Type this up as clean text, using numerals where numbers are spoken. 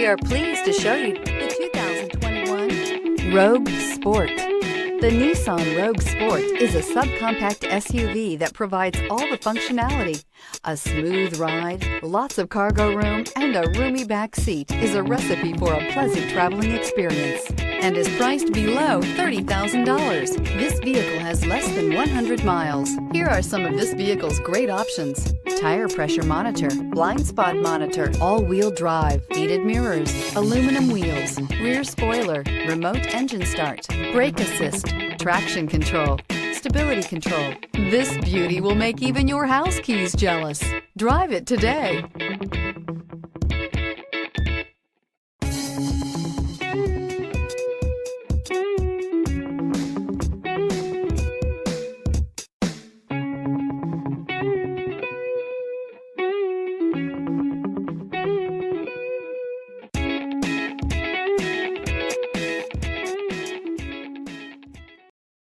We are pleased to show you the 2021 Rogue Sport. The Nissan Rogue Sport is a subcompact SUV that provides all the functionality. A smooth ride, lots of cargo room, and a roomy back seat is a recipe for a pleasant traveling experience and is priced below $30,000. This vehicle has less than 100 miles. Here are some of this vehicle's great options: tire pressure monitor, blind spot monitor, all-wheel drive, heated mirrors, aluminum wheels, rear spoiler, remote engine start, brake assist, traction control, stability control. This beauty will make even your house keys jealous. Drive it today.